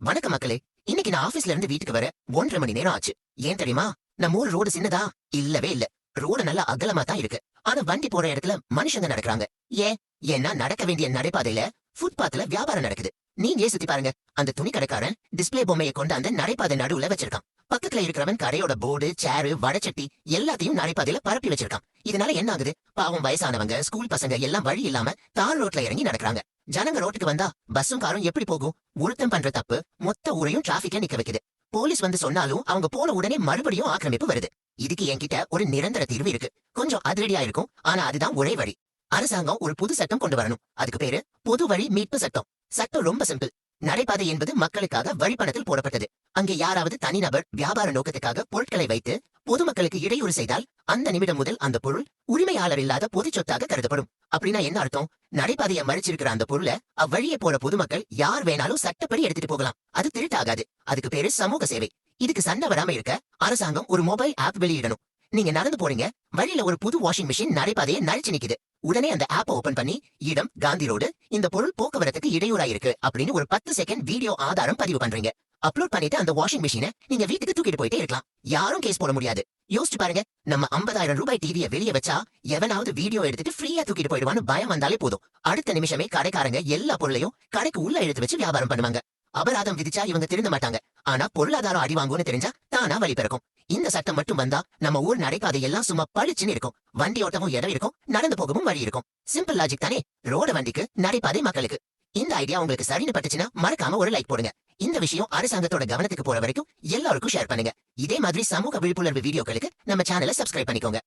வணக்கம் மக்களே. இன்னைக்கு நான் ஆபீஸ்ல இருந்து வீட்டுக்கு வர 1.5 மணி நேரம் ஆச்சு. ஏன் தெரியுமா? நம்ம ஊர் ரோடு சின்னதா? இல்லவே இல்ல. ரோடு நல்லா அகலமா தான் இருக்கு. ஆனா வண்டி போற இடத்துல மனுஷங்க நடக்கிறாங்க. ஏன்? ஏன்னா நடக்க வேண்டிய நடைபாதையில ஃபுட்பாத்ல வியாபாரம் நடக்குது. நீங்களே சுத்தி பாருங்க. அந்த துணி கடைக்காரன் டிஸ்ப்ளே பொம்மையை கொண்டு அந்த நடைபாதை நடுவுல வச்சிருக்கான். பக்கத்துல இருக்கிறவன் கடையோட போர்டு, சேரு, வடச்சட்டி எல்லாத்தையும் நடைபாதையில பரப்பி வச்சிருக்கான். இதனால என்ன ஆகுது? பாவம் வயசானவங்க, ஸ்கூல் பசங்க எல்லாம் வழி இல்லாம தார் ரோட்ல இறங்கி நடக்கிறாங்க. ஜனங்க ரோட்டுக்கு வந்தா பஸ்ஸும் காரும் எப்படி போகும்? ஒருத்தன் பண்ற தப்பு மொத்த ஊரையும் டிராபிக்ல நிக்க வைக்குது. போலீஸ் வந்து சொன்னாலும் அவங்க போன உடனே மறுபடியும் ஆக்கிரமிப்பு வருது. இதுக்கு என்கிட்ட ஒரு நிரந்தர தீர்வு இருக்கு. கொஞ்சம் அதிரடியா இருக்கும், ஆனா அதுதான் ஒரே வழி. அரசாங்கம் ஒரு புது சட்டம் கொண்டு வரணும். அதுக்கு பேரு பொது வழி மீட்பு சட்டம். சட்டம் ரொம்ப சிம்பிள். நடைபாதை என்பது மக்களுக்காக வழிப்பணத்தில் போடப்பட்டது. அங்கே யாராவது தனிநபர் வியாபார நோக்கத்துக்காக பொருட்களை வைத்து பொதுமக்களுக்கு இடையூறு செய்தால் அந்த நிமிடம் முதல் அந்த பொருள் உரிமையாளர் இல்லாத பொது சொத்தாக கருதப்படும். அப்படின்னா என்ன அர்த்தம்? நடைபாதையை மறைச்சிருக்கிற அந்த பொருளை அவ்வழியே போற பொதுமக்கள் யார் வேணாலும் சட்டப்படி எடுத்துட்டு போகலாம். அது திருட்டாகாது. அதுக்கு பேரு சமூக சேவை. இதுக்கு சண்டை வராம இருக்க அரசாங்கம் ஒரு மொபைல் ஆப் வெளியிடணும். நீங்க நடந்து போறீங்க, வழியில ஒரு புது வாஷிங் மிஷின் நடைபாதையை நடிச்சு நிக்குது. உடனே அந்த ஆப் ஓபன் பண்ணி இடம் காந்தி ரோடு, இந்த பொருள் போக்குவரத்துக்கு இடையூறா இருக்கு அப்படின்னு ஒரு 10 செகண்ட் வீடியோ ஆதாரம் பதிவு பண்றீங்க. அப்லோட் பண்ணிட்டு அந்த வாஷிங் மிஷினை நீங்க வீட்டுக்கு தூக்கிட்டு போயிட்டே இருக்கலாம். யாரும் கேஸ் போட முடியாது. யோசிச்சு பாருங்க, நம்ம 50,000 ரூபாய் டிவியை வெளியே வச்சா எவனாவது வீடியோ எடுத்துட்டு ஃப்ரீயா தூக்கிட்டு போயிடுவான்னு பயம் வந்தாலே போதும். அடுத்த நிமிஷமே கடைக்காரங்க எல்லா பொருளையும் கடைக்கு உள்ள எடுத்து வச்சு வியாபாரம் பண்ணுவாங்க. அபராதம் விதிச்சா இவங்க திருந்த மாட்டாங்க. ஆனா பொருளாதாரம் அடி வாங்கும்னு தெரிஞ்சா தானா வழி பிறக்கும். இந்த சட்டம் மட்டும் வந்தா நம்ம ஊர் நடைபாதை எல்லாம் சும்மா பளிச்சுன்னு இருக்கும். வண்டி ஓட்டவும் இடம் இருக்கும், நடந்து போகவும் வழி இருக்கும். சிம்பிள் லாஜிக் தானே? ரோட வண்டிக்கு, நடைபாதை மக்களுக்கு. இந்த ஐடியா உங்களுக்கு சரின்னு பட்டுச்சுன்னா மறக்காம ஒரு லைக் போடுங்க. இந்த விஷயம் அரசாங்கத்தோட கவனத்துக்கு போற வரைக்கும் எல்லாருக்கும் ஷேர் பண்ணுங்க. இதே மாதிரி சமூக விழிப்புணர்வு வீடியோக்களுக்கு நம்ம சேனலை சப்ஸ்கிரைப் பண்ணிக்கோங்க.